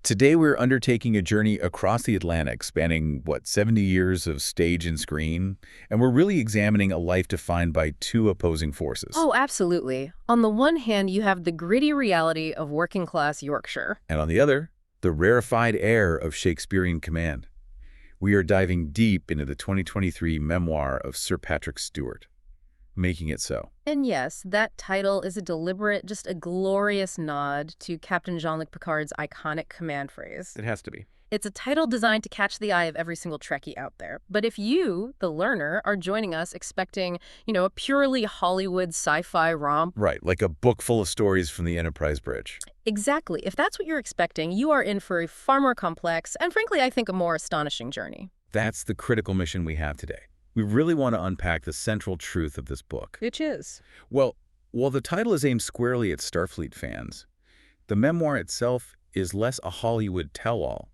Today we're undertaking a journey across the Atlantic, spanning, 70 years of stage and screen, and we're really examining a life defined by two opposing forces. Oh, absolutely. On the one hand, you have the gritty reality of working-class Yorkshire. And on the other, the rarefied air of Shakespearean command. We are diving deep into the 2023 memoir of Sir Patrick Stewart, Making It So. And yes, that title is a deliberate, just a glorious nod to Captain Jean-Luc Picard's iconic command phrase. It has to be. It's a title designed to catch the eye of every single Trekkie out there. But if you, the learner, are joining us expecting, a purely Hollywood sci-fi romp. Right, like a book full of stories from the Enterprise Bridge. Exactly. If that's what you're expecting, you are in for a far more complex and, frankly, I think a more astonishing journey. That's the critical mission we have today. We really want to unpack the central truth of this book. Which is? Well, while the title is aimed squarely at Starfleet fans, the memoir itself is less a Hollywood tell-all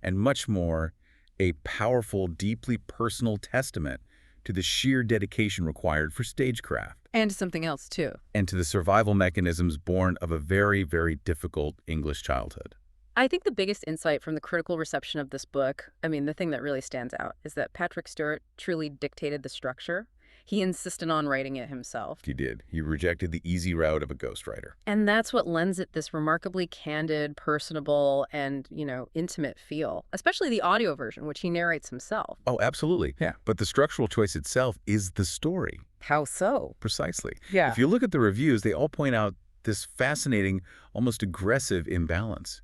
and much more a powerful, deeply personal testament to the sheer dedication required for stagecraft. And something else, too. And to the survival mechanisms born of a very, very difficult English childhood. I think the biggest insight from the critical reception of this book, the thing that really stands out, is that Patrick Stewart truly dictated the structure. He insisted on writing it himself. He did. He rejected the easy route of a ghostwriter. And that's what lends it this remarkably candid, personable, and, intimate feel, especially the audio version, which he narrates himself. Oh, absolutely. Yeah. But the structural choice itself is the story. How so? Precisely. Yeah. If you look at the reviews, they all point out this fascinating, almost aggressive imbalance.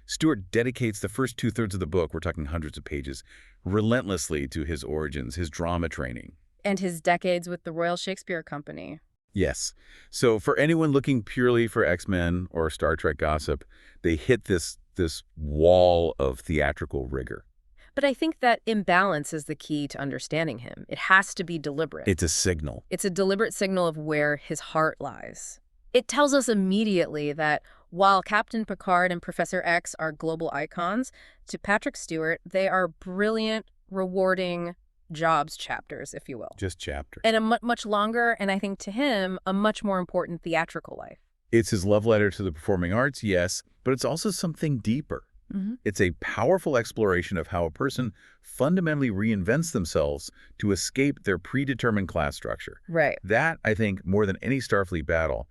Stewart dedicates the first two-thirds of the book, we're talking hundreds of pages, relentlessly to his origins, his drama training. And his decades with the Royal Shakespeare Company. Yes. So for anyone looking purely for X-Men or Star Trek gossip, they hit this wall of theatrical rigor. But I think that imbalance is the key to understanding him. It has to be deliberate. It's a signal. It's a deliberate signal of where his heart lies. It tells us immediately that while Captain Picard and Professor X are global icons, to Patrick Stewart, they are brilliant, rewarding jobs chapters, if you will. Just chapters. And a much longer, and I think to him, a much more important theatrical life. It's his love letter to the performing arts, yes, but it's also something deeper. It's a powerful exploration of how a person fundamentally reinvents themselves to escape their predetermined class structure. Right. That, I think, more than any Starfleet battle,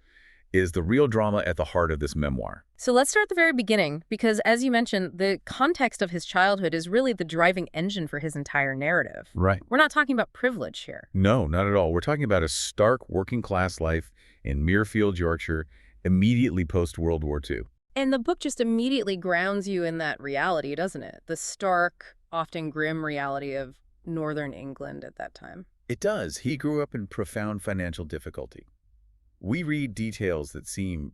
is the real drama at the heart of this memoir. So let's start at the very beginning, because as you mentioned, the context of his childhood is really the driving engine for his entire narrative. Right. We're not talking about privilege here. No, not at all. We're talking about a stark working-class life in Muirfield, Yorkshire, immediately post-World War II. And the book just immediately grounds you in that reality, doesn't it? The stark, often grim reality of northern England at that time. It does. He grew up in profound financial difficulty. We read details that seem,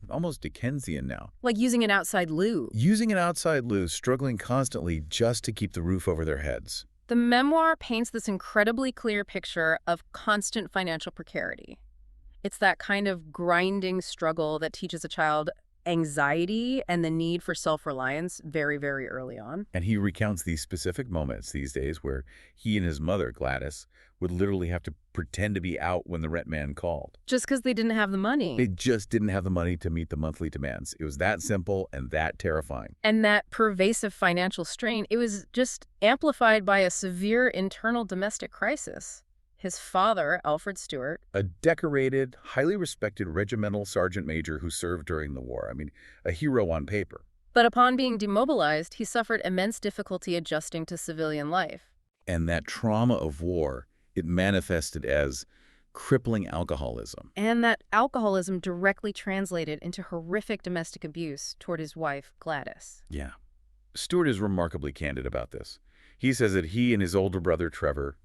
almost Dickensian now. Like using an outside loo. Using an outside loo, struggling constantly just to keep the roof over their heads. The memoir paints this incredibly clear picture of constant financial precarity. It's that kind of grinding struggle that teaches a child anxiety and the need for self-reliance very, very early on. And he recounts these specific moments these days where he and his mother, Gladys, would literally have to pretend to be out when the rent man called. Just because they didn't have the money. They just didn't have the money to meet the monthly demands. It was that simple and that terrifying. And that pervasive financial strain, it was just amplified by a severe internal domestic crisis. His father, Alfred Stewart, a decorated, highly respected regimental sergeant major who served during the war. A hero on paper. But upon being demobilized, he suffered immense difficulty adjusting to civilian life. And that trauma of war, it manifested as crippling alcoholism. And that alcoholism directly translated into horrific domestic abuse toward his wife, Gladys. Yeah. Stewart is remarkably candid about this. He says that he and his older brother, Trevor,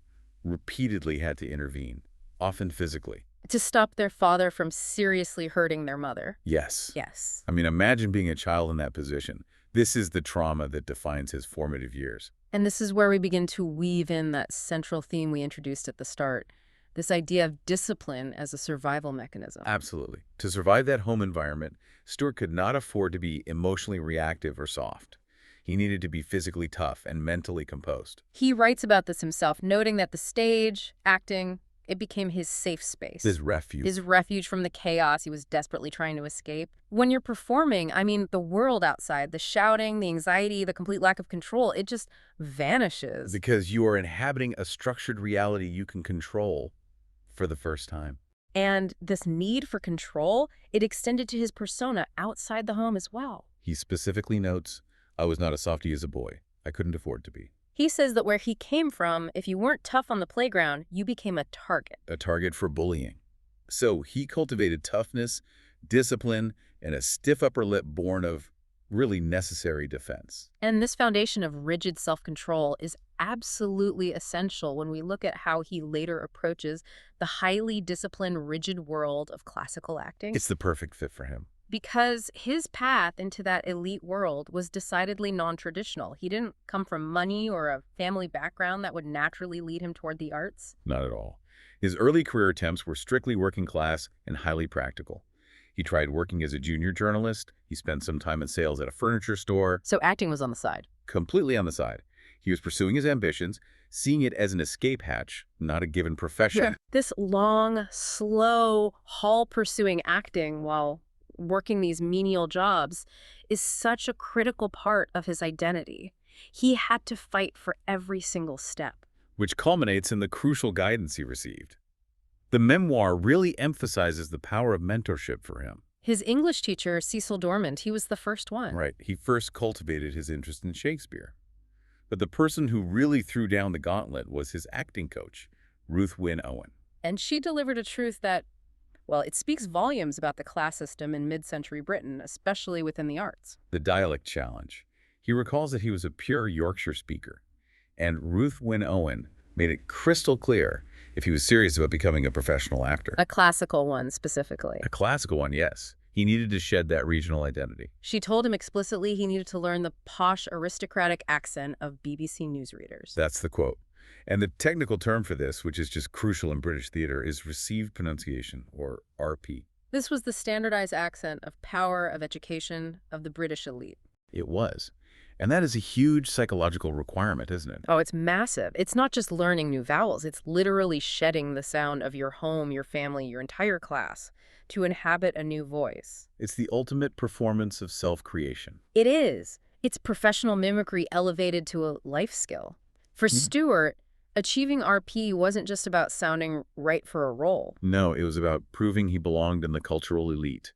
repeatedly had to intervene, often physically. To stop their father from seriously hurting their mother. Yes. Yes. Imagine being a child in that position. This is the trauma that defines his formative years. And this is where we begin to weave in that central theme we introduced at the start, this idea of discipline as a survival mechanism. Absolutely. To survive that home environment, Stewart could not afford to be emotionally reactive or soft. He needed to be physically tough and mentally composed. He writes about this himself, noting that the stage, acting, It became his safe space. His refuge. His refuge from the chaos he was desperately trying to escape. When you're performing, I mean, the world outside, the shouting, the anxiety, the complete lack of control, it just vanishes. Because you are inhabiting a structured reality you can control for the first time. And this need for control, it extended to his persona outside the home as well. He specifically notes, "I was not a softie as a boy. I couldn't afford to be." He says that where he came from, if you weren't tough on the playground, you became a target. A target for bullying. So he cultivated toughness, discipline, and a stiff upper lip born of really necessary defense. And this foundation of rigid self-control is absolutely essential when we look at how he later approaches the highly disciplined, rigid world of classical acting. It's the perfect fit for him. Because his path into that elite world was decidedly non-traditional. He didn't come from money or a family background that would naturally lead him toward the arts. Not at all. His early career attempts were strictly working class and highly practical. He tried working as a junior journalist. He spent some time in sales at a furniture store. So acting was on the side. Completely on the side. He was pursuing his ambitions, seeing it as an escape hatch, not a given profession. Yeah. This long, slow, hall-pursuing acting while working these menial jobs is such a critical part of his identity. He had to fight for every single step. Which culminates in the crucial guidance he received. The memoir really emphasizes the power of mentorship for him. His English teacher, Cecil Dormant, he was the first one. Right. He first cultivated his interest in Shakespeare. But the person who really threw down the gauntlet was his acting coach, Ruth Wynne Owen. And she delivered a truth that, well, it speaks volumes about the class system in mid-century Britain, especially within the arts. The dialect challenge. He recalls that he was a pure Yorkshire speaker, and Ruth Wynne Owen made it crystal clear if he was serious about becoming a professional actor. A classical one, specifically. A classical one, yes. He needed to shed that regional identity. She told him explicitly he needed to learn the posh, aristocratic accent of BBC newsreaders. That's the quote. And the technical term for this, which is just crucial in British theater, is received pronunciation, or RP. This was the standardized accent of power, of education, of the British elite. It was. And that is a huge psychological requirement, isn't it? Oh, it's massive. It's not just learning new vowels. It's literally shedding the sound of your home, your family, your entire class to inhabit a new voice. It's the ultimate performance of self-creation. It is. It's professional mimicry elevated to a life skill. For Stewart, achieving RP wasn't just about sounding right for a role. No, it was about proving he belonged in the cultural elite.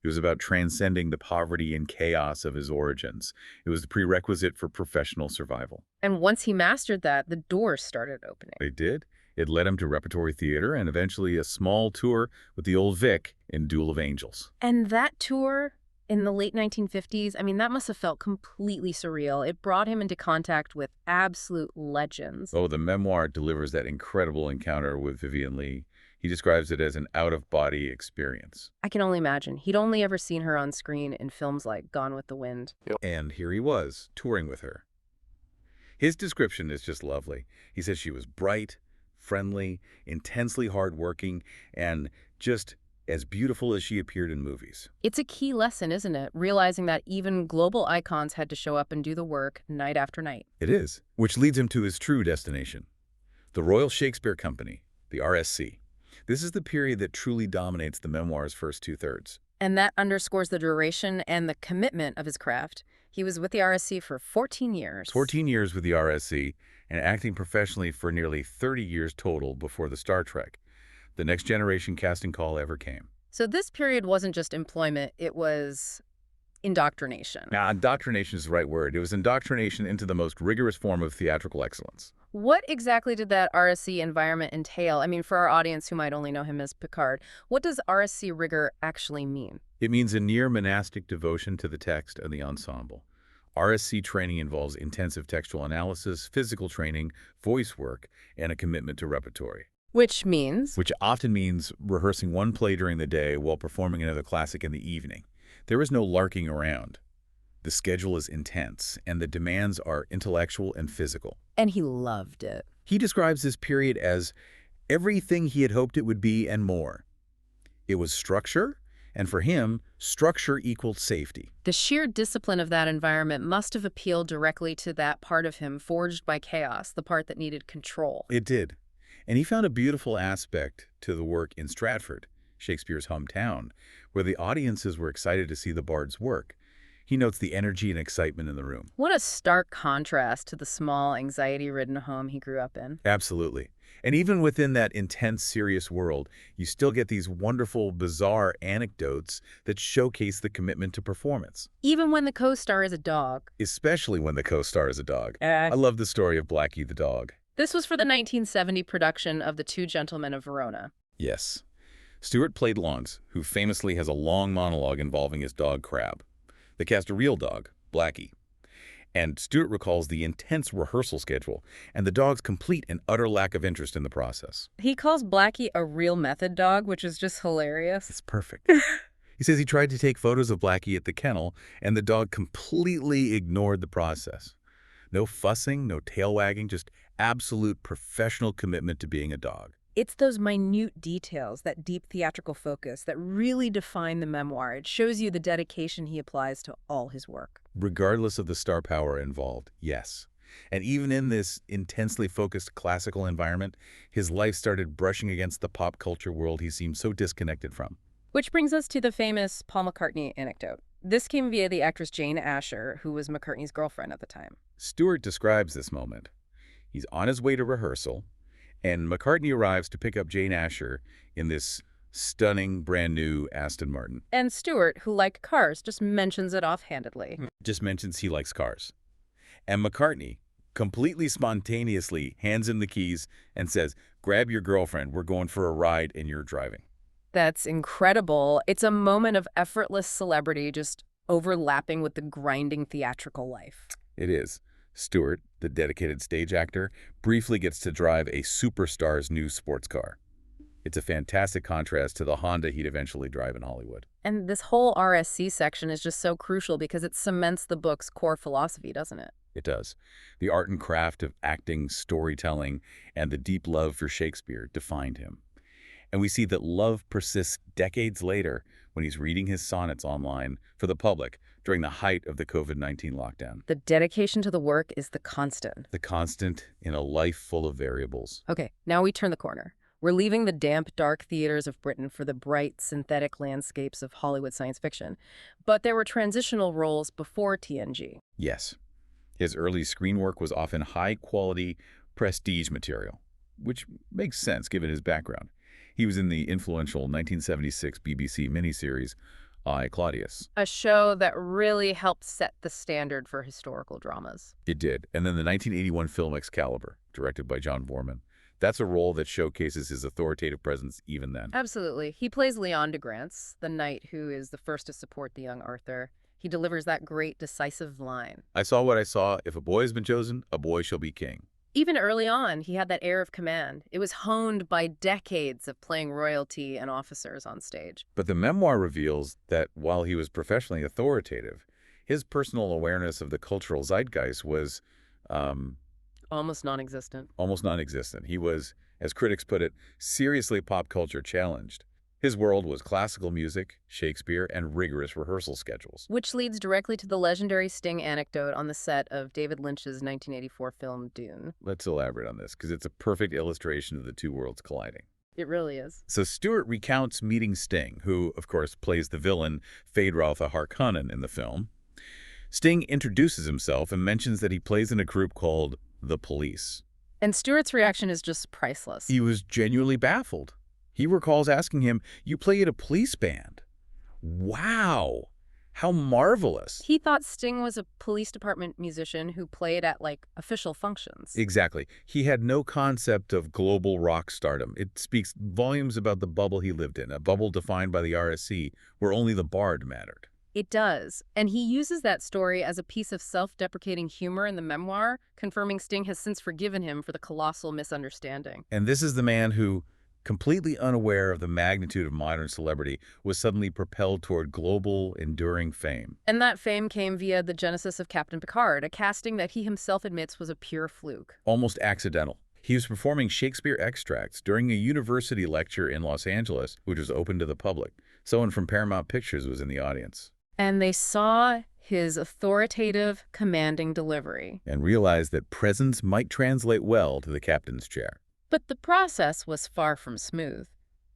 It was about transcending the poverty and chaos of his origins. It was the prerequisite for professional survival. And once he mastered that, the doors started opening. They did. It led him to repertory theater and eventually a small tour with the Old Vic in Duel of Angels. And that tour in the late 1950s, I mean, that must have felt completely surreal. It brought him into contact with absolute legends. Oh, the memoir delivers that incredible encounter with Vivien Leigh. He describes it as an out-of-body experience. I can only imagine. He'd only ever seen her on screen in films like Gone with the Wind. And here he was, touring with her. His description is just lovely. He says she was bright, friendly, intensely hardworking, and just as beautiful as she appeared in movies. It's a key lesson, isn't it? Realizing that even global icons had to show up and do the work night after night. It is, which leads him to his true destination, the Royal Shakespeare Company, the RSC. This is the period that truly dominates the memoir's first two-thirds. And that underscores the duration and the commitment of his craft. He was with the RSC for 14 years. 14 years with the RSC and acting professionally for nearly 30 years total before the Star Trek, the Next Generation casting call ever came. So this period wasn't just employment, it was indoctrination. Now, indoctrination is the right word. It was indoctrination into the most rigorous form of theatrical excellence. What exactly did that RSC environment entail? I mean, for our audience who might only know him as Picard, what does RSC rigor actually mean? It means a near monastic devotion to the text and the ensemble. RSC training involves intensive textual analysis, physical training, voice work, and a commitment to repertory. Which means? Which often means rehearsing one play during the day while performing another classic in the evening. There is no larking around. The schedule is intense, and the demands are intellectual and physical. And he loved it. He describes this period as everything he had hoped it would be and more. It was structure, and for him, structure equaled safety. The sheer discipline of that environment must have appealed directly to that part of him forged by chaos, the part that needed control. It did. And he found a beautiful aspect to the work in Stratford, Shakespeare's hometown, where the audiences were excited to see the bard's work. He notes the energy and excitement in the room. What a stark contrast to the small, anxiety-ridden home he grew up in. Absolutely. And even within that intense, serious world, you still get these wonderful, bizarre anecdotes that showcase the commitment to performance. Even when the co-star is a dog. Especially when the co-star is a dog. I love the story of Blackie the dog. This was for the 1970 production of The Two Gentlemen of Verona. Yes. Stewart played Launce, who famously has a long monologue involving his dog Crab. They cast a real dog, Blackie. And Stewart recalls the intense rehearsal schedule and the dog's complete and utter lack of interest in the process. He calls Blackie a real method dog, which is just hilarious. It's perfect. He says he tried to take photos of Blackie at the kennel, and the dog completely ignored the process. No fussing, no tail wagging, just absolute professional commitment to being a dog. It's those minute details, that deep theatrical focus, that really define the memoir. It shows you the dedication he applies to all his work. Regardless of the star power involved, yes. And even in this intensely focused classical environment, his life started brushing against the pop culture world he seemed so disconnected from. Which brings us to the famous Paul McCartney anecdote. This came via the actress Jane Asher, who was McCartney's girlfriend at the time. Stewart describes this moment. He's on his way to rehearsal, and McCartney arrives to pick up Jane Asher in this stunning, brand-new Aston Martin. And Stewart, who liked cars, just mentions it offhandedly. Just mentions he likes cars. And McCartney completely spontaneously hands him the keys and says, "Grab your girlfriend, we're going for a ride and you're driving." That's incredible. It's a moment of effortless celebrity just overlapping with the grinding theatrical life. It is. Stewart, the dedicated stage actor, briefly gets to drive a superstar's new sports car. It's a fantastic contrast to the Honda he'd eventually drive in Hollywood. And this whole RSC section is just so crucial because it cements the book's core philosophy, doesn't it? It does. The art and craft of acting, storytelling, and the deep love for Shakespeare defined him. And we see that love persists decades later when he's reading his sonnets online for the public during the height of the COVID-19 lockdown. The dedication to the work is the constant. The constant in a life full of variables. Okay, now we turn the corner. We're leaving the damp, dark theaters of Britain for the bright, synthetic landscapes of Hollywood science fiction. But there were transitional roles before TNG. Yes. His early screen work was often high-quality prestige material, which makes sense given his background. He was in the influential 1976 BBC miniseries, I, Claudius. A show that really helped set the standard for historical dramas. It did. And then the 1981 film Excalibur, directed by John Boorman. That's a role that showcases his authoritative presence even then. Absolutely. He plays Leon de Grance, the knight who is the first to support the young Arthur. He delivers that great, decisive line. I saw what I saw. If a boy has been chosen, a boy shall be king. Even early on, he had that air of command. It was honed by decades of playing royalty and officers on stage. But the memoir reveals that while he was professionally authoritative, his personal awareness of the cultural zeitgeist was Almost non-existent. almost non-existent. He was, as critics put it, seriously pop culture challenged. His world was classical music, Shakespeare, and rigorous rehearsal schedules. Which leads directly to the legendary Sting anecdote on the set of David Lynch's 1984 film Dune. Let's elaborate on this, because it's a perfect illustration of the two worlds colliding. It really is. So Stewart recounts meeting Sting, who, of course, plays the villain Feyd-Rautha Harkonnen in the film. Sting introduces himself and mentions that he plays in a group called The Police. And Stewart's reaction is just priceless. He was genuinely baffled. He recalls asking him, "You play in a police band?" Wow! How marvelous! He thought Sting was a police department musician who played at, official functions. Exactly. He had no concept of global rock stardom. It speaks volumes about the bubble he lived in, a bubble defined by the RSC, where only the bard mattered. It does. And he uses that story as a piece of self-deprecating humor in the memoir, confirming Sting has since forgiven him for the colossal misunderstanding. And this is the man who, completely unaware of the magnitude of modern celebrity, was suddenly propelled toward global, enduring fame. And that fame came via the genesis of Captain Picard, a casting that he himself admits was a pure fluke. Almost accidental. He was performing Shakespeare extracts during a university lecture in Los Angeles, which was open to the public. Someone from Paramount Pictures was in the audience. And they saw his authoritative, commanding delivery. And realized that presence might translate well to the captain's chair. But the process was far from smooth.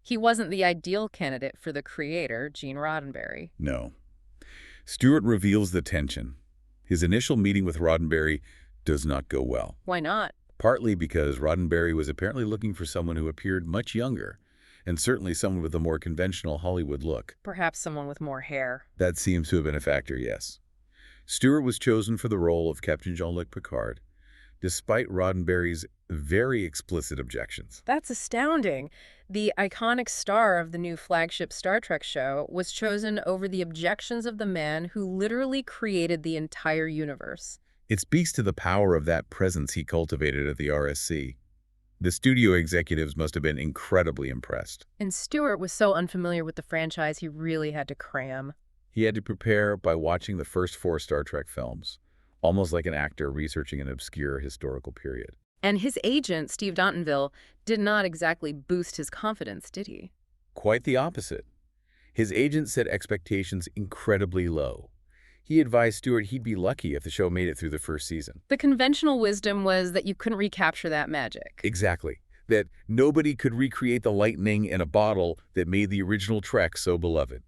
He wasn't the ideal candidate for the creator, Gene Roddenberry. No. Stewart reveals the tension. His initial meeting with Roddenberry does not go well. Why not? Partly because Roddenberry was apparently looking for someone who appeared much younger, and certainly someone with a more conventional Hollywood look. Perhaps someone with more hair. That seems to have been a factor, yes. Stewart was chosen for the role of Captain Jean-Luc Picard, despite Roddenberry's very explicit objections. That's astounding. The iconic star of the new flagship Star Trek show was chosen over the objections of the man who literally created the entire universe. It speaks to the power of that presence he cultivated at the RSC. The studio executives must have been incredibly impressed. And Stewart was so unfamiliar with the franchise, he really had to cram. He had to prepare by watching the first 4 Star Trek films, almost like an actor researching an obscure historical period. And his agent, Steve Dontonville, did not exactly boost his confidence, did he? Quite the opposite. His agent set expectations incredibly low. He advised Stewart he'd be lucky if the show made it through the first season. The conventional wisdom was that you couldn't recapture that magic. Exactly. That nobody could recreate the lightning in a bottle that made the original Trek so beloved.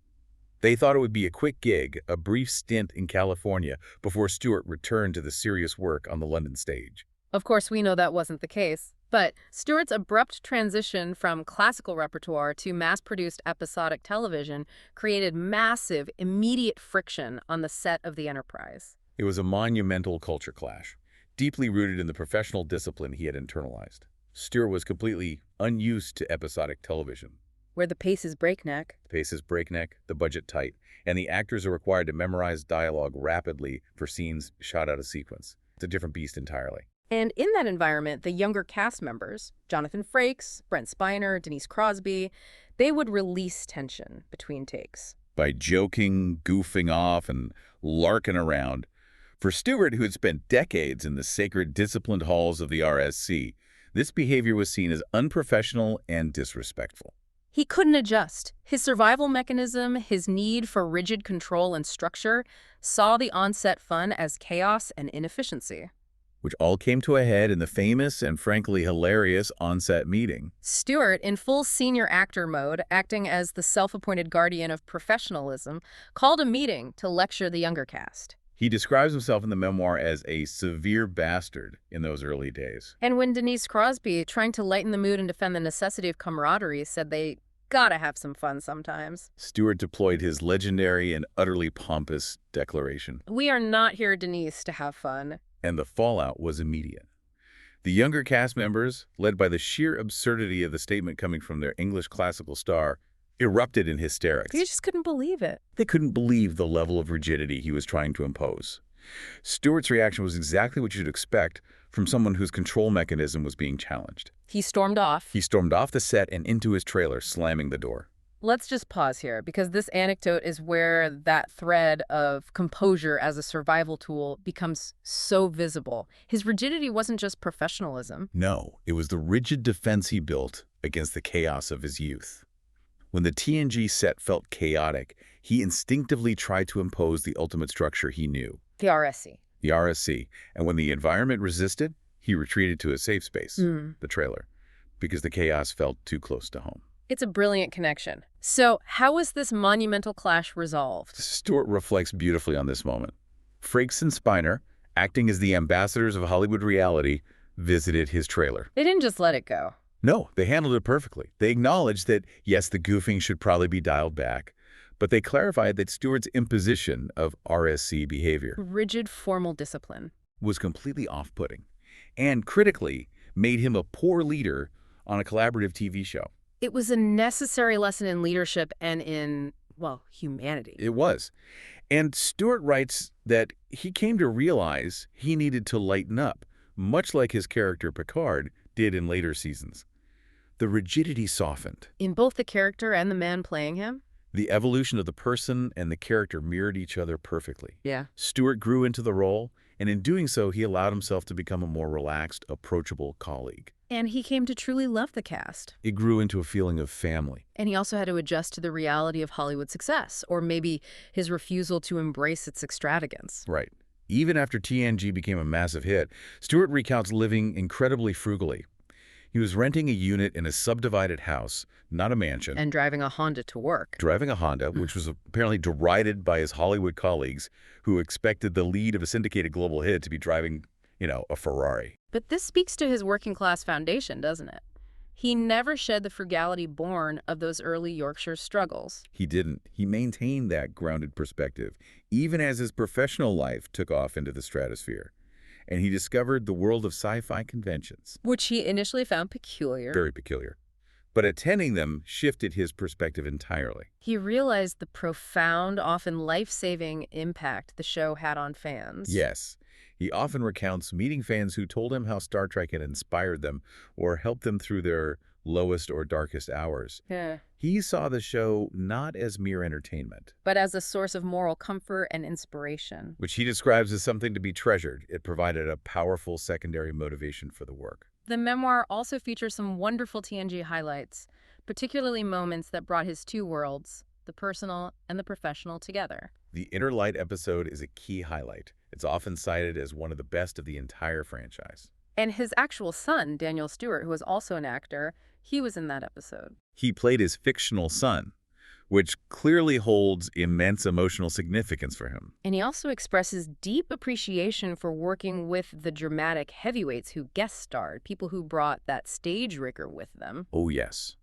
They thought it would be a quick gig, a brief stint in California before Stewart returned to the serious work on the London stage. Of course, we know that wasn't the case. But Stewart's abrupt transition from classical repertoire to mass-produced episodic television created massive, immediate friction on the set of the Enterprise. It was a monumental culture clash, deeply rooted in the professional discipline he had internalized. Stewart was completely unused to episodic television. Where the pace is breakneck. The pace is breakneck, the budget tight, and the actors are required to memorize dialogue rapidly for scenes shot out of sequence. It's a different beast entirely. And in that environment, the younger cast members, Jonathan Frakes, Brent Spiner, Denise Crosby, they would release tension between takes. By joking, goofing off, and larking around. For Stewart, who had spent decades in the sacred disciplined halls of the RSC, this behavior was seen as unprofessional and disrespectful. He couldn't adjust. His survival mechanism, his need for rigid control and structure, saw the on-set fun as chaos and inefficiency. Which all came to a head in the famous and frankly hilarious on-set meeting. Stewart, in full senior actor mode, acting as the self-appointed guardian of professionalism, called a meeting to lecture the younger cast. He describes himself in the memoir as a severe bastard in those early days. And when Denise Crosby, trying to lighten the mood and defend the necessity of camaraderie, said they gotta have some fun sometimes, Stewart deployed his legendary and utterly pompous declaration. "We are not here, Denise, to have fun." And the fallout was immediate. The younger cast members, led by the sheer absurdity of the statement coming from their English classical star, erupted in hysterics. They just couldn't believe it. They couldn't believe the level of rigidity he was trying to impose. Stewart's reaction was exactly what you'd expect from someone whose control mechanism was being challenged. He stormed off. He stormed off the set and into his trailer, slamming the door. Let's just pause here, because this anecdote is where that thread of composure as a survival tool becomes so visible. His rigidity wasn't just professionalism. No, it was the rigid defense he built against the chaos of his youth. When the TNG set felt chaotic, he instinctively tried to impose the ultimate structure he knew. The RSC. The RSC. And when the environment resisted, he retreated to a safe space, the trailer, because the chaos felt too close to home. It's a brilliant connection. So how was this monumental clash resolved? Stewart reflects beautifully on this moment. Frakes and Spiner, acting as the ambassadors of Hollywood reality, visited his trailer. They didn't just let it go. No, they handled it perfectly. They acknowledged that, yes, the goofing should probably be dialed back, but they clarified that Stewart's imposition of RSC behavior, Rigid formal discipline, was completely off-putting, and critically made him a poor leader on a collaborative TV show. It was a necessary lesson in leadership and in, well, humanity. It was. And Stewart writes that he came to realize he needed to lighten up, much like his character Picard did in later seasons. The rigidity softened. In both the character and the man playing him? The evolution of the person and the character mirrored each other perfectly. Yeah. Stewart grew into the role, and in doing so, he allowed himself to become a more relaxed, approachable colleague. And he came to truly love the cast. It grew into a feeling of family. And he also had to adjust to the reality of Hollywood success, or maybe his refusal to embrace its extravagance. Right. Even after TNG became a massive hit, Stewart recounts living incredibly frugally. He was renting a unit in a subdivided house, not a mansion, And driving a Honda to work. driving a Honda, which was apparently derided by his Hollywood colleagues who expected the lead of a syndicated global hit to be driving, a Ferrari. But this speaks to his working class foundation, doesn't it? He never shed the frugality born of those early Yorkshire struggles. He didn't. He maintained that grounded perspective, even as his professional life took off into the stratosphere. And he discovered the world of sci-fi conventions. Which he initially found peculiar. Very peculiar. But attending them shifted his perspective entirely. He realized the profound, often life-saving impact the show had on fans. Yes. He often recounts meeting fans who told him how Star Trek had inspired them or helped them through their lowest or darkest hours. Yeah. He saw the show not as mere entertainment, But as a source of moral comfort and inspiration. which he describes as something to be treasured. It provided a powerful secondary motivation for the work. The memoir also features some wonderful TNG highlights, particularly moments that brought his two worlds, the personal and the professional, together. The Inner Light episode is a key highlight. It's often cited as one of the best of the entire franchise. And his actual son, Daniel Stewart, who was also an actor, he was in that episode. He played his fictional son, which clearly holds immense emotional significance for him. And he also expresses deep appreciation for working with the dramatic heavyweights who guest starred, people who brought that stage rigor with them. Oh, yes.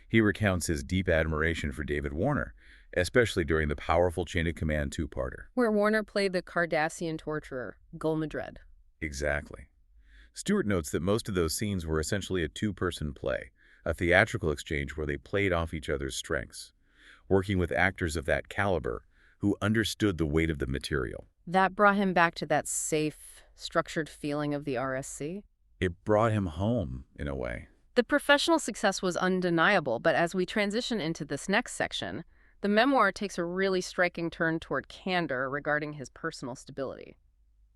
He recounts his deep admiration for David Warner, especially during the powerful Chain of Command two-parter. Where Warner played the Cardassian torturer, Gul Madred. Exactly. Stewart notes that most of those scenes were essentially a two-person play, a theatrical exchange where they played off each other's strengths, working with actors of that caliber who understood the weight of the material. That brought him back to that safe, structured feeling of the RSC. It brought him home, in a way. The professional success was undeniable, but as we transition into this next section, the memoir takes a really striking turn toward candor regarding his personal stability.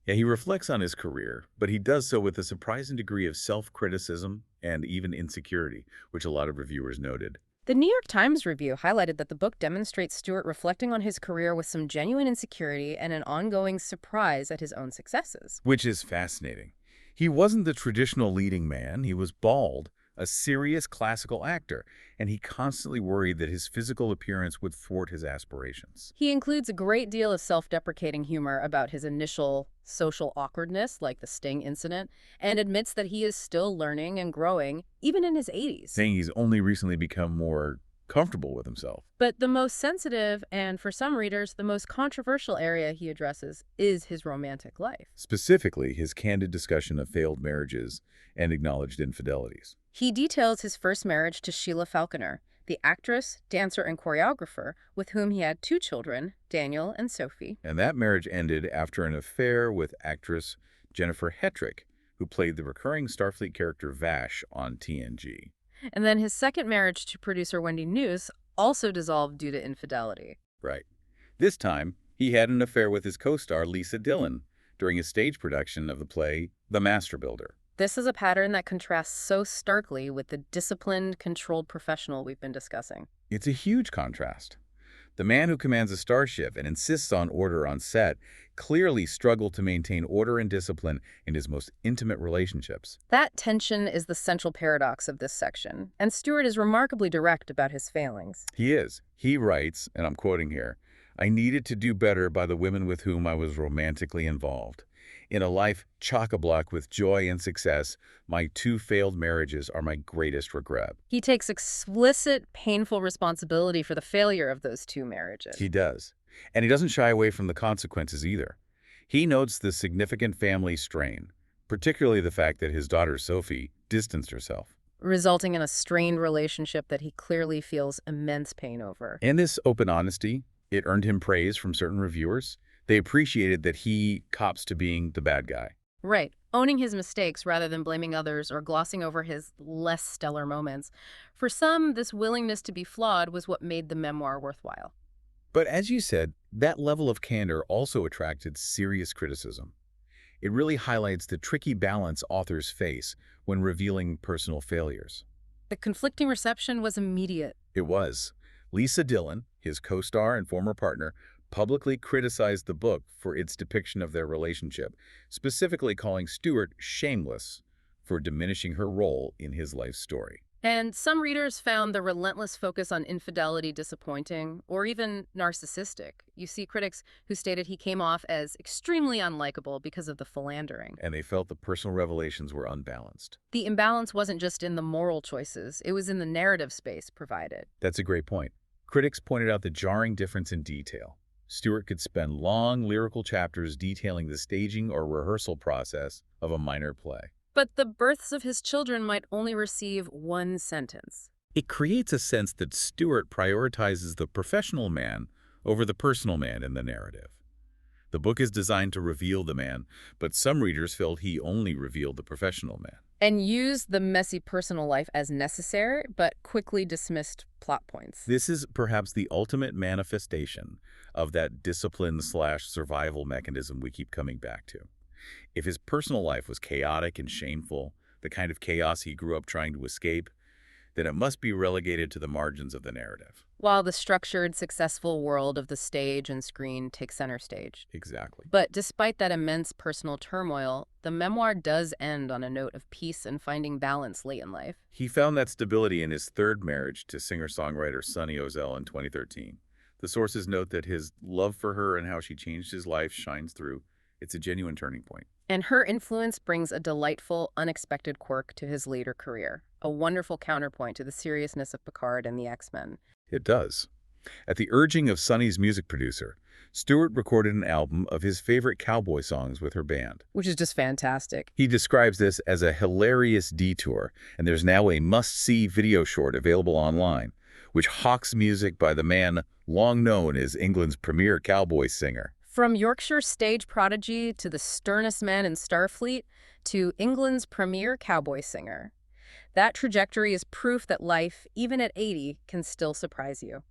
Yeah, he reflects on his career, but he does so with a surprising degree of self-criticism and even insecurity, which a lot of reviewers noted. The New York Times review highlighted that the book demonstrates Stewart reflecting on his career with some genuine insecurity and an ongoing surprise at his own successes. Which is fascinating. He wasn't the traditional leading man. He was bald, a serious classical actor, and he constantly worried that his physical appearance would thwart his aspirations. He includes a great deal of self-deprecating humor about his initial social awkwardness, like the Sting incident, and admits that he is still learning and growing, even in his 80s. Saying he's only recently become more comfortable with himself. But the most sensitive, and for some readers, the most controversial area he addresses is his romantic life. Specifically, his candid discussion of failed marriages and acknowledged infidelities. He details his first marriage to Sheila Falconer, the actress, dancer, and choreographer with whom he had two children, Daniel and Sophie. And that marriage ended after an affair with actress Jennifer Hetrick, who played the recurring Starfleet character Vash on TNG. And then his second marriage to producer Wendy News also dissolved due to infidelity. Right. This time, he had an affair with his co-star Lisa Dillon during a stage production of the play The Master Builder. This is a pattern that contrasts so starkly with the disciplined, controlled professional we've been discussing. It's a huge contrast. The man who commands a starship and insists on order on set clearly struggled to maintain order and discipline in his most intimate relationships. That tension is the central paradox of this section, and Stewart is remarkably direct about his failings. He is. He writes, and I'm quoting here, "I needed to do better by the women with whom I was romantically involved. In a life chock-a-block with joy and success, my two failed marriages are my greatest regret." He takes explicit, painful responsibility for the failure of those two marriages. He does. And he doesn't shy away from the consequences either. He notes the significant family strain, particularly the fact that his daughter Sophie distanced herself. Resulting in a strained relationship that he clearly feels immense pain over. And this open honesty, it earned him praise from certain reviewers. They appreciated that he cops to being the bad guy. Right. Owning his mistakes rather than blaming others or glossing over his less stellar moments. For some, this willingness to be flawed was what made the memoir worthwhile. But as you said, that level of candor also attracted serious criticism. It really highlights the tricky balance authors face when revealing personal failures. The conflicting reception was immediate. It was. Lisa Dillon, his co-star and former partner, publicly criticized the book for its depiction of their relationship, specifically calling Stewart shameless for diminishing her role in his life story. And some readers found the relentless focus on infidelity disappointing or even narcissistic. You see critics who stated he came off as extremely unlikable because of the philandering. And they felt the personal revelations were unbalanced. The imbalance wasn't just in the moral choices, it was in the narrative space provided. That's a great point. Critics pointed out the jarring difference in detail. Stewart could spend long lyrical chapters detailing the staging or rehearsal process of a minor play. But the births of his children might only receive one sentence. It creates a sense that Stewart prioritizes the professional man over the personal man in the narrative. The book is designed to reveal the man, but some readers felt he only revealed the professional man. And used the messy personal life as necessary, but quickly dismissed plot points. This is perhaps the ultimate manifestation of that discipline/survival mechanism we keep coming back to. If his personal life was chaotic and shameful, the kind of chaos he grew up trying to escape, then it must be relegated to the margins of the narrative. While the structured, successful world of the stage and screen takes center stage. Exactly. But despite that immense personal turmoil, the memoir does end on a note of peace and finding balance late in life. He found that stability in his third marriage to singer-songwriter Sonny Ozell in 2013. The sources note that his love for her and how she changed his life shines through. It's a genuine turning point. And her influence brings a delightful, unexpected quirk to his later career, a wonderful counterpoint to the seriousness of Picard and the X-Men. It does. At the urging of Sonny's music producer, Stewart recorded an album of his favorite cowboy songs with her band. Which is just fantastic. He describes this as a hilarious detour, and there's now a must-see video short available online, which hawks music by the man long known as England's premier cowboy singer. From Yorkshire stage prodigy to the sternest man in Starfleet to England's premier cowboy singer. That trajectory is proof that life, even at 80, can still surprise you.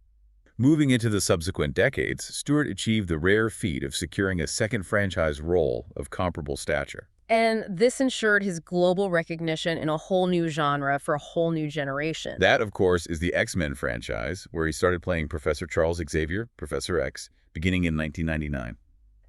Moving into the subsequent decades, Stewart achieved the rare feat of securing a second franchise role of comparable stature. And this ensured his global recognition in a whole new genre for a whole new generation. That, of course, is the X-Men franchise, where he started playing Professor Charles Xavier, Professor X, beginning in 1999.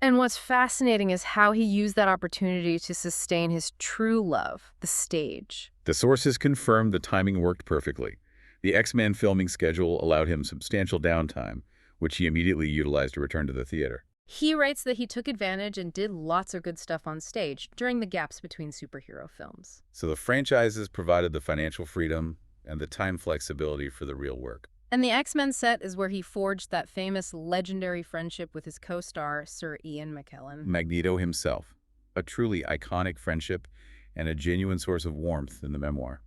And what's fascinating is how he used that opportunity to sustain his true love, the stage. The sources confirmed the timing worked perfectly. The X-Men filming schedule allowed him substantial downtime, which he immediately utilized to return to the theater. He writes that he took advantage and did lots of good stuff on stage during the gaps between superhero films. So the franchises provided the financial freedom and the time flexibility for the real work. And the X-Men set is where he forged that famous legendary friendship with his co-star, Sir Ian McKellen. Magneto himself, a truly iconic friendship and a genuine source of warmth in the memoir.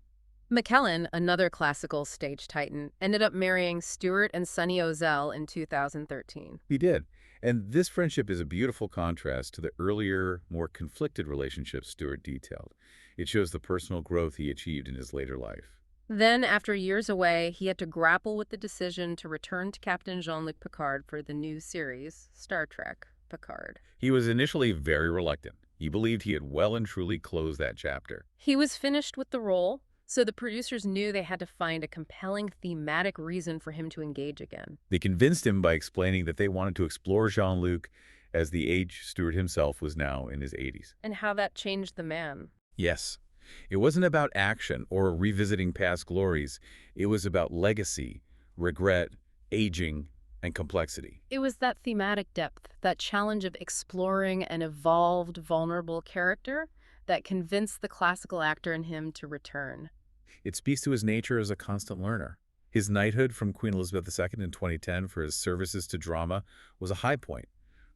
McKellen, another classical stage titan, ended up marrying Stewart and Sonny Ozell in 2013. He did. And this friendship is a beautiful contrast to the earlier, more conflicted relationships Stewart detailed. It shows the personal growth he achieved in his later life. Then, after years away, he had to grapple with the decision to return to Captain Jean-Luc Picard for the new series, Star Trek Picard. He was initially very reluctant. He believed he had well and truly closed that chapter. He was finished with the role, so the producers knew they had to find a compelling thematic reason for him to engage again. They convinced him by explaining that they wanted to explore Jean-Luc as the age Stewart himself was now in his 80s. And how that changed the man. Yes. It wasn't about action or revisiting past glories. It was about legacy, regret, aging, and complexity. It was that thematic depth, that challenge of exploring an evolved, vulnerable character that convinced the classical actor in him to return. It speaks to his nature as a constant learner. His knighthood from Queen Elizabeth II in 2010 for his services to drama was a high point,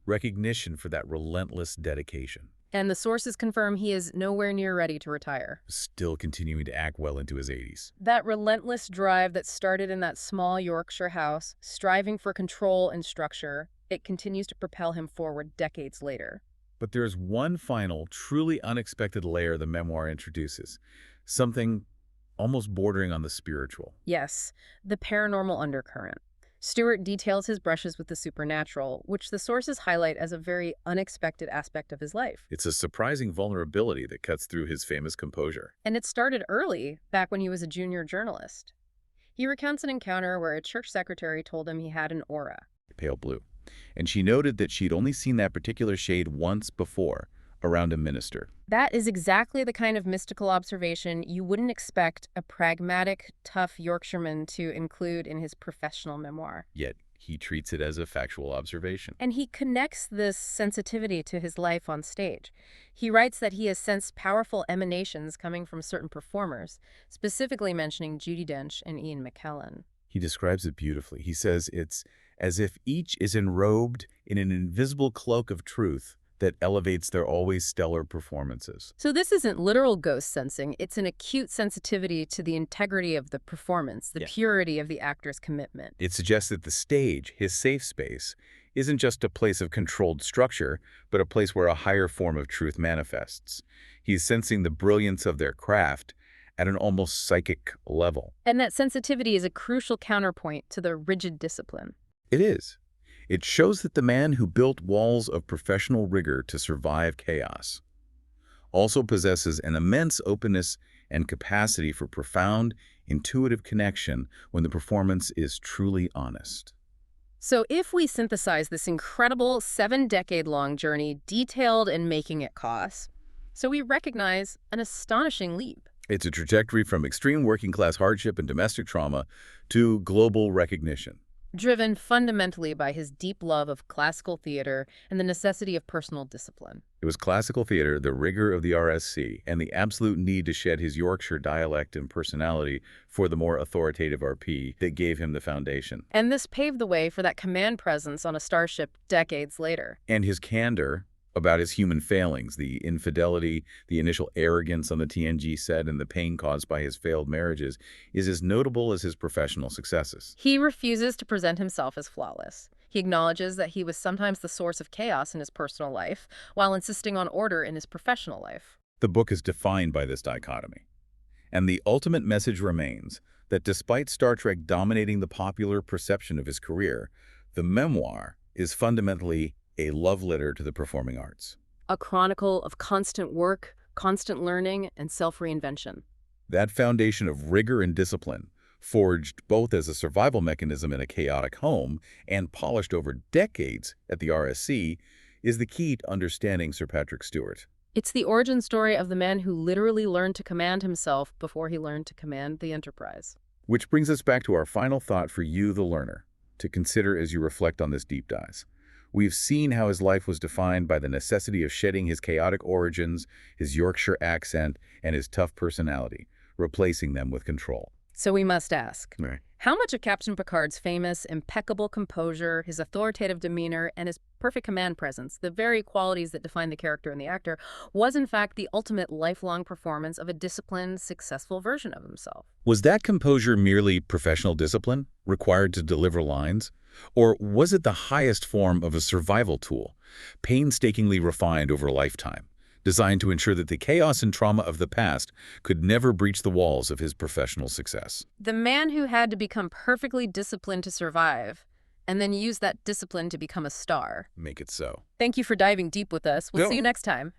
recognition for that relentless dedication. And the sources confirm he is nowhere near ready to retire. Still continuing to act well into his 80s. That relentless drive that started in that small Yorkshire house, striving for control and structure, it continues to propel him forward decades later. But there's one final, truly unexpected layer the memoir introduces, something almost bordering on the spiritual. Yes, the paranormal undercurrent. Stewart details his brushes with the supernatural, which the sources highlight as a very unexpected aspect of his life. It's a surprising vulnerability that cuts through his famous composure. And it started early, back when he was a junior journalist. He recounts an encounter where a church secretary told him he had an aura. Pale blue. And she noted that she'd only seen that particular shade once before, around a minister. That is exactly the kind of mystical observation you wouldn't expect a pragmatic, tough Yorkshireman to include in his professional memoir. Yet he treats it as a factual observation. And he connects this sensitivity to his life on stage. He writes that he has sensed powerful emanations coming from certain performers, specifically mentioning Judi Dench and Ian McKellen. He describes it beautifully. He says it's as if each is enrobed in an invisible cloak of truth that elevates their always stellar performances. So this isn't literal ghost sensing, it's an acute sensitivity to the integrity of the performance, the purity of the actor's commitment. It suggests that the stage, his safe space, isn't just a place of controlled structure, but a place where a higher form of truth manifests. He's sensing the brilliance of their craft at an almost psychic level. And that sensitivity is a crucial counterpoint to the rigid discipline. It is. It shows that the man who built walls of professional rigor to survive chaos also possesses an immense openness and capacity for profound, intuitive connection when the performance is truly honest. So if we synthesize this incredible 7-decade-long journey detailed and making it cost, so we recognize an astonishing leap. It's a trajectory from extreme working-class hardship and domestic trauma to global recognition. Driven fundamentally by his deep love of classical theater and the necessity of personal discipline. It was classical theater, the rigor of the RSC, and the absolute need to shed his Yorkshire dialect and personality for the more authoritative RP that gave him the foundation. And this paved the way for that command presence on a starship decades later. And his candor about his human failings, the infidelity, the initial arrogance on the TNG set, and the pain caused by his failed marriages is as notable as his professional successes. He refuses to present himself as flawless. He acknowledges that he was sometimes the source of chaos in his personal life, while insisting on order in his professional life. The book is defined by this dichotomy. And the ultimate message remains that despite Star Trek dominating the popular perception of his career, the memoir is fundamentally a love letter to the performing arts. A chronicle of constant work, constant learning, and self-reinvention. That foundation of rigor and discipline, forged both as a survival mechanism in a chaotic home and polished over decades at the RSC, is the key to understanding Sir Patrick Stewart. It's the origin story of the man who literally learned to command himself before he learned to command the Enterprise. Which brings us back to our final thought for you, the learner, to consider as you reflect on this deep dive. We've seen how his life was defined by the necessity of shedding his chaotic origins, his Yorkshire accent, and his tough personality, replacing them with control. So we must ask, Right. How much of Captain Picard's famous, impeccable composure, his authoritative demeanor, and his perfect command presence, the very qualities that define the character and the actor, was in fact the ultimate lifelong performance of a disciplined, successful version of himself? Was that composure merely professional discipline, required to deliver lines? Or was it the highest form of a survival tool, painstakingly refined over a lifetime, designed to ensure that the chaos and trauma of the past could never breach the walls of his professional success? The man who had to become perfectly disciplined to survive, and then use that discipline to become a star. Make it so. Thank you for diving deep with us. We'll No. see you next time.